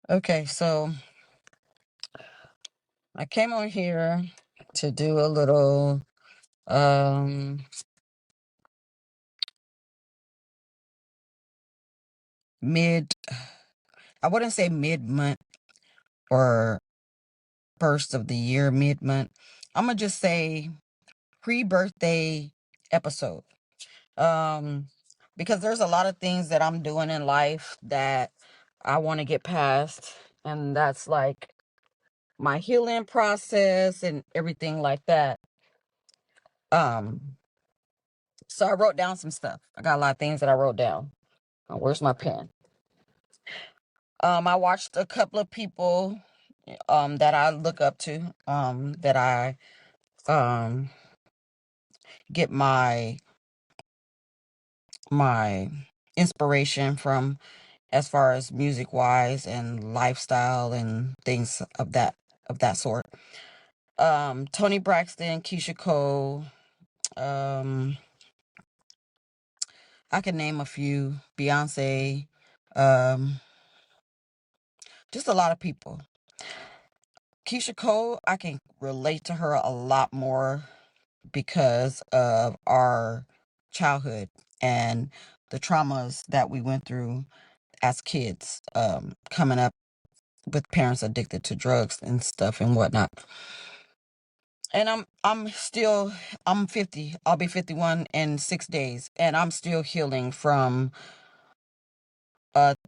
Okay, so I came on here to do a little mid I wouldn't say mid-month or first of the year mid-month. I'm gonna just say pre-birthday episode. Um because there's a lot of things that I'm doing in life that I want to get past, and that's like my healing process and everything like that. Um so I wrote down some stuff. I got a lot of things that I wrote down. Where's my pen? I watched a couple of people that I look up to, that I um get my inspiration from, as far as music wise and lifestyle and things of that sort. Tony Braxton, Keisha Cole, um I can name a few, Beyonce, um just a lot of people. Keisha Cole, I can relate to her a lot more because of our childhood and the traumas that we went through as kids, coming up with parents addicted to drugs and stuff and whatnot. And I'm 50. I'll be 51 in 6 days, and I'm still healing from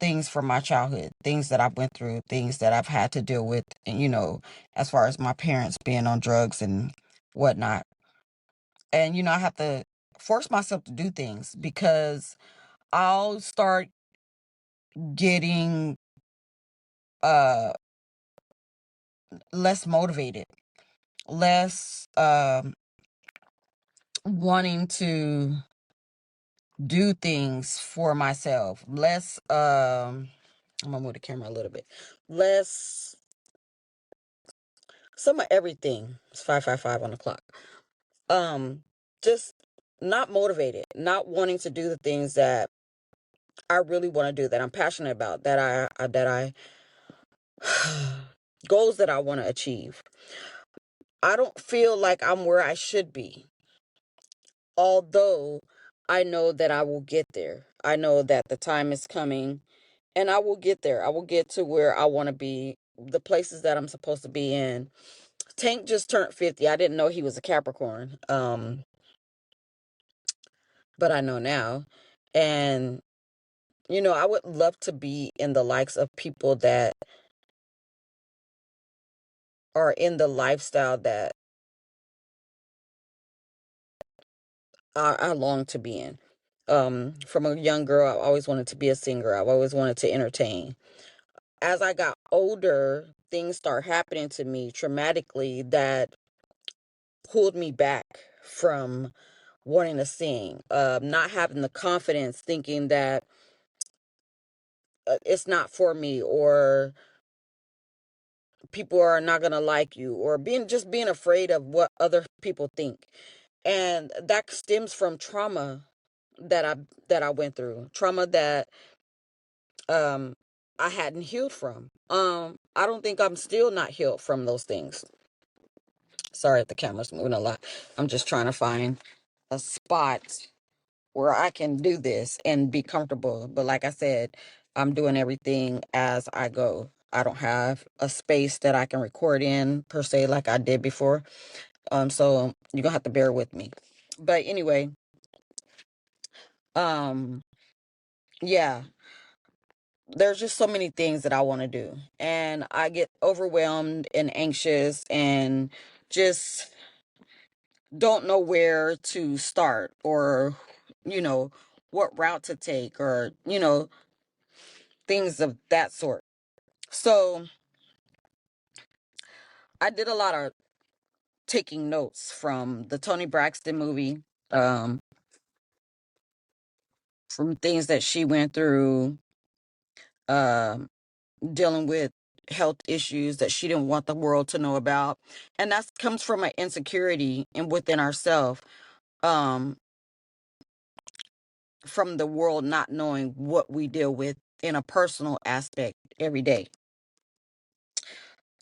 things from my childhood, things that I've went through, things that I've had to deal with, and as far as my parents being on drugs and whatnot. And I have to force myself to do things because I'll start getting uh less motivated, less wanting to do things for myself, less I'm gonna move the camera a little bit, less some of everything. It's 5:55 on the clock. Just not motivated, not wanting to do the things that I really want to do, that I'm passionate about, that I goals that I want to achieve. I don't feel like I'm where I should be, although I know that I will get there. I know that the time is coming and I will get there. I will get to where I want to be, the places that I'm supposed to be in. Tank just turned 50. I didn't know he was a Capricorn. But I know now. And I would love to be in the likes of people that are in the lifestyle that I long to be in. From a young girl, I always wanted to be a singer. I've always wanted to entertain. As I got older, things start happening to me traumatically that pulled me back from wanting to sing, not having the confidence, thinking that it's not for me, or people are not gonna like you, or being afraid of what other people think. And that stems from trauma that I went through, trauma that um I hadn't healed from. I don't think I'm still not healed from those things. Sorry if the camera's moving a lot. I'm just trying to find a spot where I can do this and be comfortable. But like I said, I'm doing everything as I go. I don't have a space that I can record in per se like I did before. So you're gonna have to bear with me. But anyway, um, yeah, there's just so many things that I want to do. And I get overwhelmed and anxious and just don't know where to start, or, you know, what route to take, or, things of that sort. So I did a lot of taking notes from the Tony Braxton movie, um, from things that she went through, um, dealing with health issues that she didn't want the world to know about. And that comes from an insecurity and within ourselves, um, from the world not knowing what we deal with in a personal aspect every day.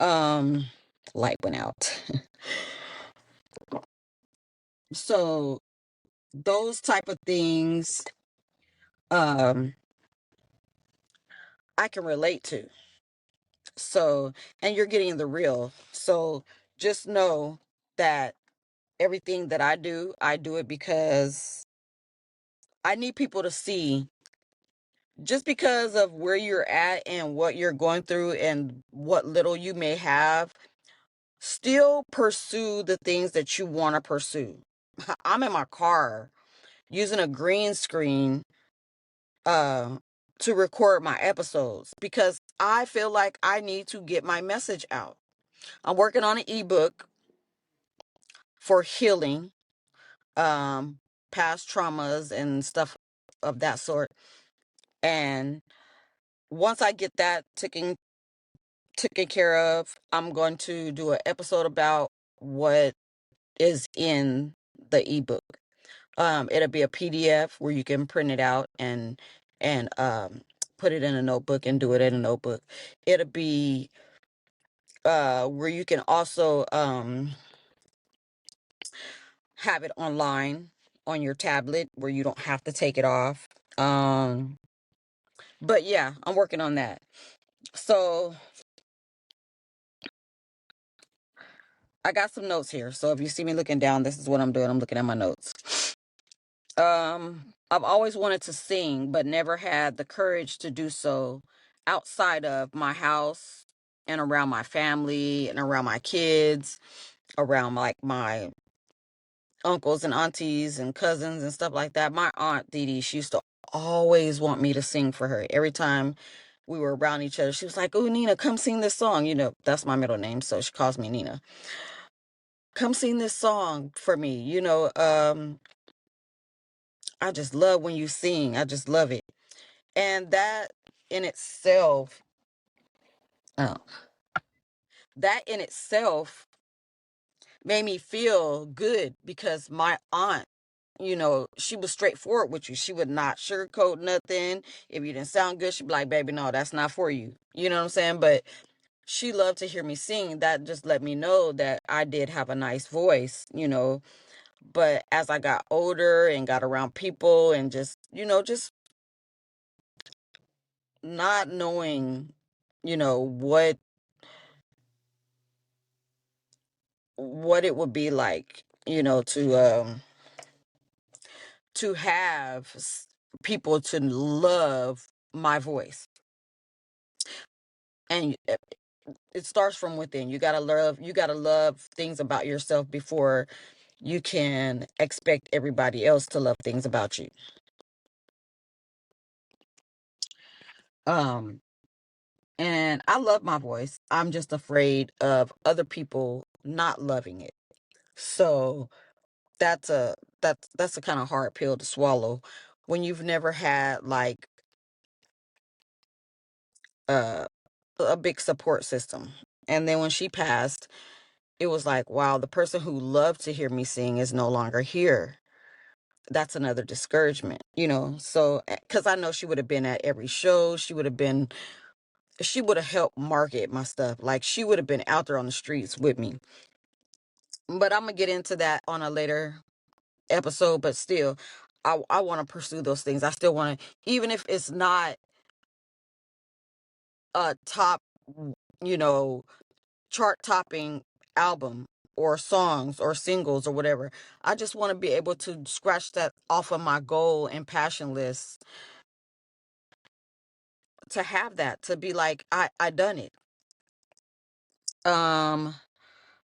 Um, Light went out. So those type of things, um, I can relate to. So, and you're getting the real. So just know that everything that I do it because I need people to see, just because of where you're at and what you're going through and what little you may have, still pursue the things that you want to pursue. I'm in my car using a green screen uh to record my episodes because I feel like I need to get my message out. I'm working on an ebook for healing past traumas and stuff of that sort. And once I get that taken care of, I'm going to do an episode about what is in the ebook. It'll be a PDF where you can print it out and put it in a notebook and do it in a notebook. It'll be where you can also have it online on your tablet where you don't have to take it off. But yeah, I'm working on that. So I got some notes here. So if you see me looking down, this is what I'm doing. I'm looking at my notes. I've always wanted to sing, but never had the courage to do so outside of my house and around my family and around my kids, around like my uncles and aunties and cousins and stuff like that. My aunt Dee, she used to always want me to sing for her. Every time we were around each other, she was like, "Oh, Nina, come sing this song." You know, that's my middle name, so she calls me Nina. Come sing this song for me. I just love when you sing. I just love it. And in itself, oh, that in itself made me feel good because my aunt, she was straightforward with you. She would not sugarcoat nothing. If you didn't sound good, she'd be like, "Baby, no, that's not for you." You know what I'm saying? But she loved to hear me sing. That just let me know that I did have a nice voice. But as I got older and got around people and just not knowing, what it would be like, to have people to love my voice. And it starts from within. You got to love things about yourself before you can expect everybody else to love things about you. Um and I love my voice. I'm just afraid of other people not loving it. So that's a kind of hard pill to swallow when you've never had like uh, a big support system. And then when she passed, it was like, wow, the person who loved to hear me sing is no longer here. That's another discouragement. So, because I know she would have been at every show, she would have helped market my stuff. Like, she would have been out there on the streets with me. But I'm going to get into that on a later episode. But still, I want to pursue those things. I still want to, even if it's not a top, you know, chart topping album or songs or singles or whatever. I just want to be able to scratch that off of my goal and passion list, to have that, to be like, I done it. Um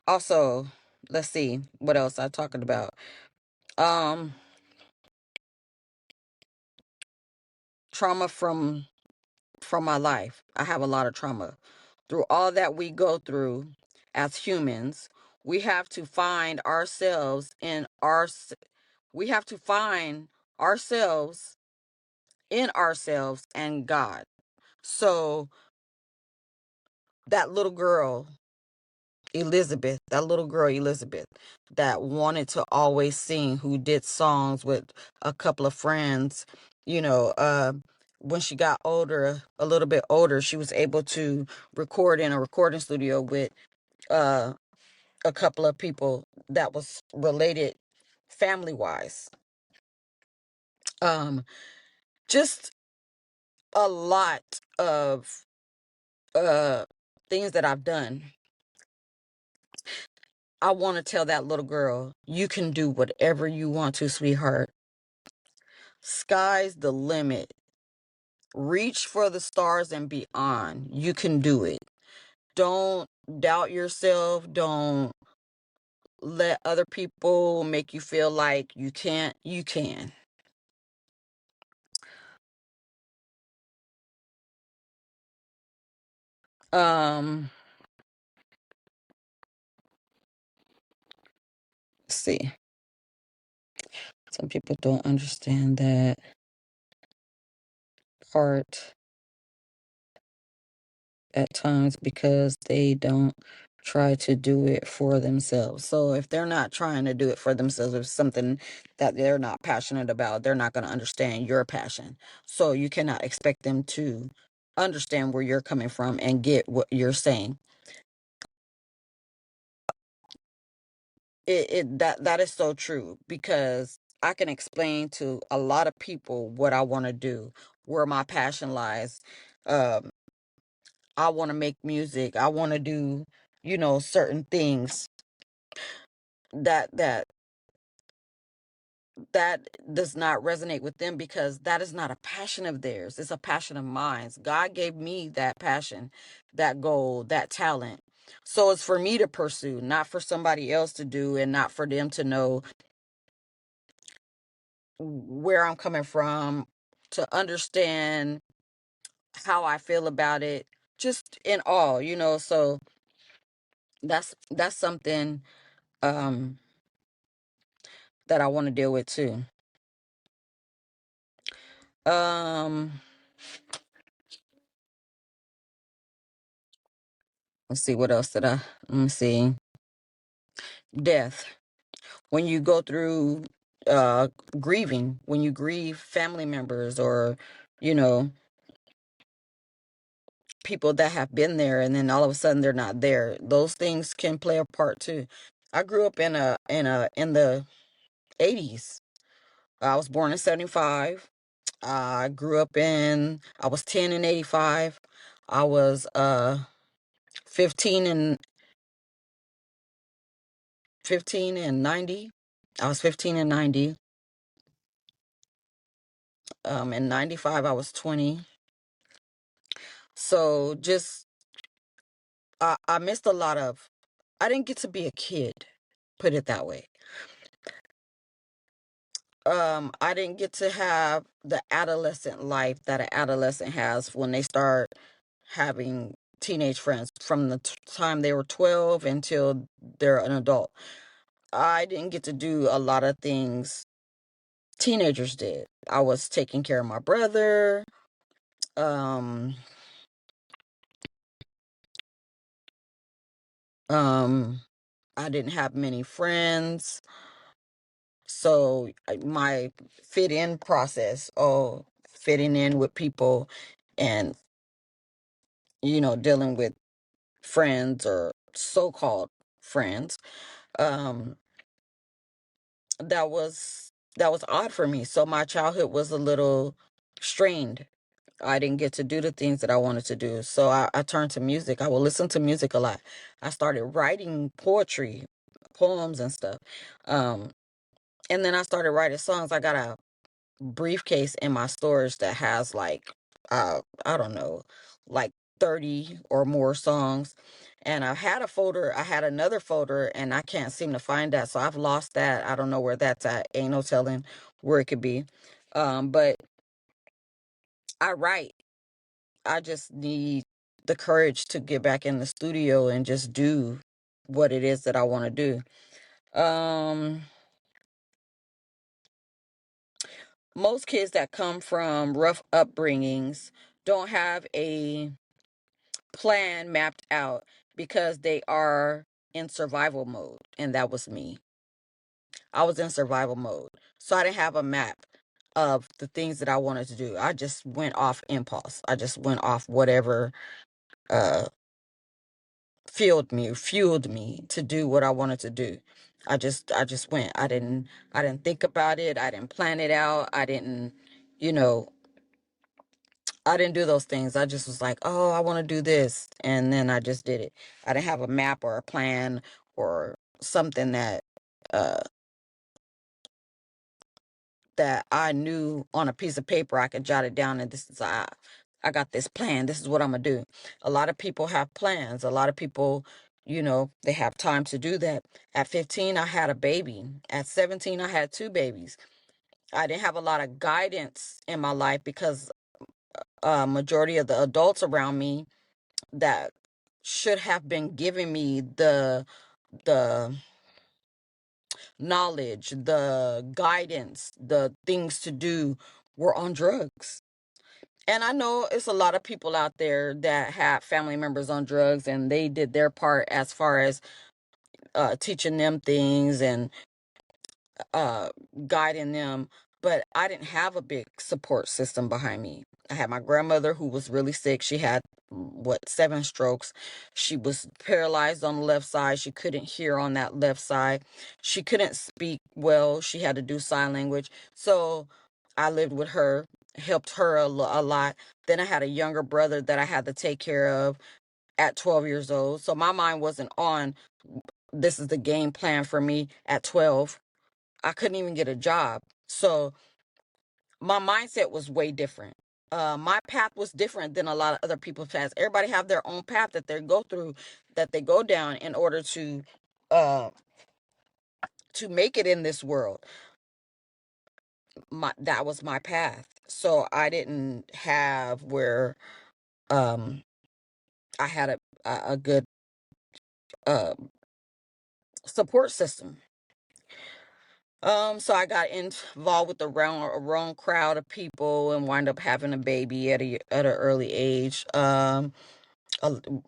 Also, let's see what else I talking about. Um Trauma from my life. I have a lot of trauma. Through all that we go through as humans, we have to find ourselves we have to find ourselves in ourselves and God. So that little girl, Elizabeth, that wanted to always sing, who did songs with a couple of friends, you know, when she got older, a little bit older, she was able to record in a recording studio with uh, a couple of people that was related family wise. Um, just a lot of uh, things that I've done. I want to tell that little girl, you can do whatever you want to, sweetheart. Sky's the limit. Reach for the stars and beyond. You can do it. Don't doubt yourself. Don't let other people make you feel like you can't. You can. Um, let's see. Some people don't understand that part at times because they don't try to do it for themselves. So if they're not trying to do it for themselves, if it's something that they're not passionate about, they're not going to understand your passion. So you cannot expect them to understand where you're coming from and get what you're saying. That is so true, because I can explain to a lot of people what I want to do, where my passion lies. Um, I want to make music. I want to do, certain things that that does not resonate with them, because that is not a passion of theirs. It's a passion of mine. God gave me that passion, that goal, that talent. So it's for me to pursue, not for somebody else to do, and not for them to know where I'm coming from, to understand how I feel about it, just in all, so that's something um that I want to deal with too. Um let's see, what else did I let me see. Death. When you go through uh grieving, when you grieve family members, or you know people that have been there and then all of a sudden they're not there, those things can play a part too. I grew up in the 80s. I was born in 75. I was 10 in 85. I was 15 and 90. I was 15 and 90. In 95 I was 20. So just I missed a lot of, I didn't get to be a kid, put it that way. I didn't get to have the adolescent life that an adolescent has when they start having teenage friends, from the time they were 12 until they're an adult. I didn't get to do a lot of things teenagers did. I was taking care of my brother. Um, um, I didn't have many friends. So my fit in process, fitting in with people, and, dealing with friends, or so-called friends, um, that was odd for me. So my childhood was a little strained. I didn't get to do the things that I wanted to do. So I turned to music. I would listen to music a lot. I started writing poetry, poems and stuff. Um, and then I started writing songs. I got a briefcase in my storage that has like, I don't know, like 30 or more songs. And I had another folder, and I can't seem to find that. So I've lost that. I don't know where that's at. Ain't no telling where it could be. But I write. I just need the courage to get back in the studio and just do what it is that I want to do. Um, Most kids that come from rough upbringings don't have a plan mapped out, because they are in survival mode. And that was me. I was in survival mode. So I didn't have a map. of the things that I wanted to do. I just went off impulse. I just went off whatever uh fueled me to do what I wanted to do. I just went. I didn't think about it. I didn't plan it out. You know, I didn't do those things. I just was like, "Oh, I want to do this." And then I just did it. I didn't have a map or a plan or something uh that I knew on a piece of paper I could jot it down, and this is I got this plan. This is what I'm gonna do. A lot of people have plans. A lot of people, they have time to do that. At 15, I had a baby. At 17, I had two babies. I didn't have a lot of guidance in my life because majority of the adults around me that should have been giving me the knowledge, the guidance, the things to do were on drugs. And I know it's a lot of people out there that have family members on drugs and they did their part as far as teaching them things and uh, guiding them. But I didn't have a big support system behind me. I had my grandmother who was really sick. She had, what, 7 strokes. She was paralyzed on the left side. She couldn't hear on that left side. She couldn't speak well. She had to do sign language. So I lived with her, helped her a lot. Then I had a younger brother that I had to take care of at 12 years old. So my mind wasn't on this is the game plan for me at 12. I couldn't even get a job. So my mindset was way different. My path was different than a lot of other people's paths. Everybody have their own path that they go through, that they go down in order uh, to make it in this world. That was my path. So I didn't have where um, I had a good uh, support system. So I got involved with the wrong crowd of people and wind up having a baby at an early age. Uh,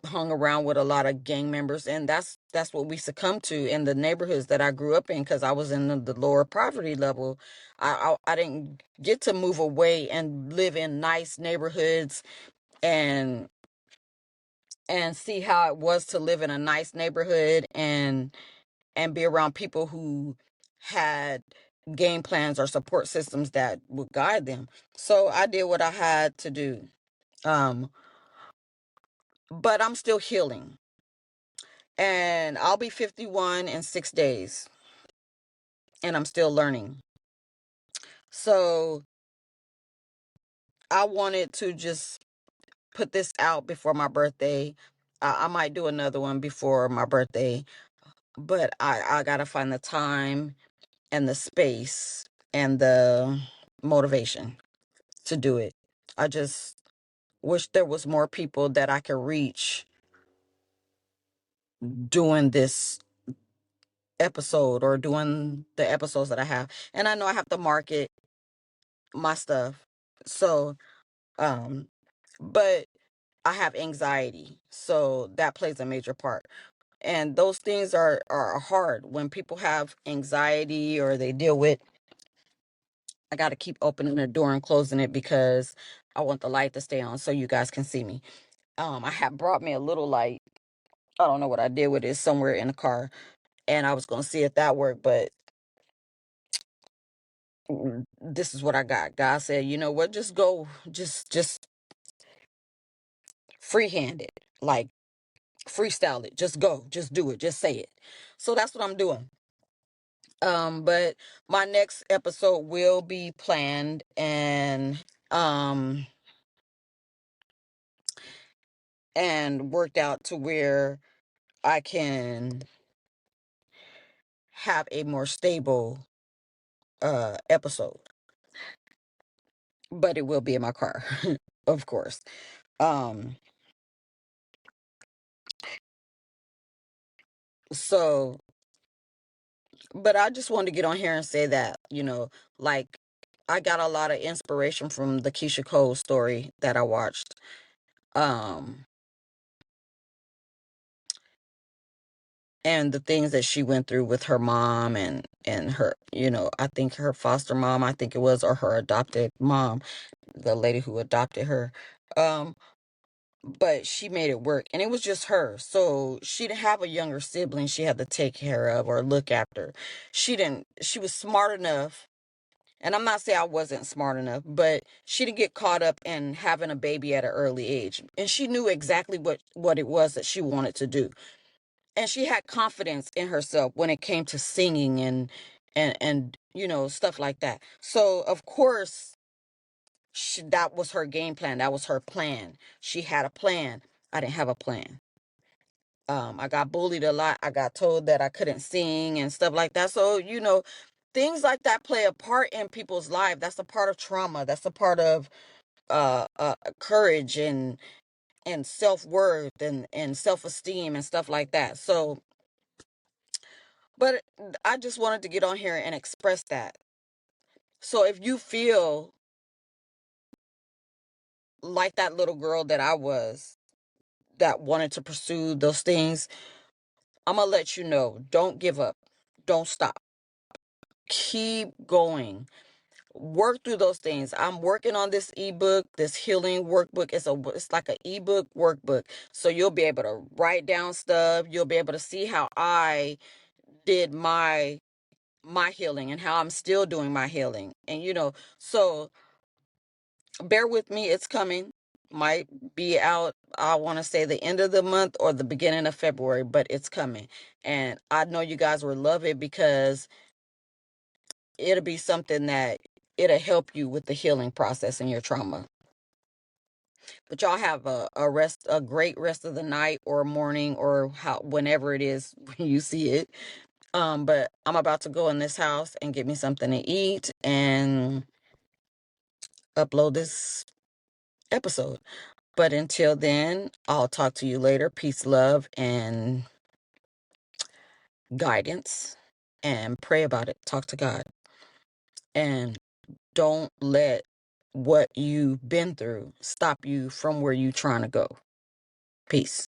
Hung around with a lot of gang members, and that's what we succumbed to in the neighborhoods that I grew up in because I was in the lower poverty level. I didn't get to move away and live in nice neighborhoods and see how it was to live in a nice neighborhood and be around people who had game plans or support systems that would guide them. So I did what I had to do. Um, but I'm still healing. And I'll be 51 in 6 days. And I'm still learning. So I wanted to just put this out before my birthday. I might do another one before my birthday. But I got to find the time and the space and the motivation to do it. I just wish there was more people that I could reach doing this episode or doing the episodes that I have. And I know I have to market my stuff. So, um, but I have anxiety. So that plays a major part. And those things are hard when people have anxiety or they deal with. I got to keep opening the door and closing it because I want the light to stay on so you guys can see me. I had brought me a little light. I don't know what I did with it, somewhere in the car, and I was gonna see if that worked, but this is what I got. God said, you know what, just go, just freehand it, like freestyle it, just go, just do it, just say it. So that's what I'm doing. But my next episode will be planned um and worked out to where I can have a more stable episode, but it will be in my car, of course. Um, so, but I just wanted to get on here and say that, like I got a lot of inspiration from the Keisha Cole story that I watched. Um, and the things that she went through with her mom and her, I think her foster mom, I think it was, or her adopted mom, the lady who adopted her. Um, but she made it work, and it was just her. So she didn't have a younger sibling she had to take care of or look after. She was smart enough, and I'm not saying I wasn't smart enough, but she didn't get caught up in having a baby at an early age. And she knew exactly what it was that she wanted to do. And she had confidence in herself when it came to singing and stuff like that. So of course that was her game plan. That was her plan. She had a plan. I didn't have a plan. I got bullied a lot. I got told that I couldn't sing and stuff like that. So, things like that play a part in people's life. That's a part of trauma. That's a part of courage and self-worth and self-esteem and stuff like that. So, but I just wanted to get on here and express that. So if you feel like that little girl that I was, that wanted to pursue those things, I'm going to let you know, don't give up. Don't stop. Keep going. Work through those things. I'm working on this ebook, this healing workbook. It's like an ebook workbook. So you'll be able to write down stuff. You'll be able to see how I did my healing and how I'm still doing my healing. And so bear with me. It's coming. Might be out, I want to say, the end of the month or the beginning of February, but it's coming. And I know you guys will love it because it'll be something that it'll help you with the healing process and your trauma. But y'all have a great rest of the night or morning or whenever it is when you see it. But I'm about to go in this house and get me something to eat and upload this episode. But until then, I'll talk to you later. Peace, love, and guidance. And pray about it. Talk to God. And don't let what you've been through stop you from where you're trying to go. Peace.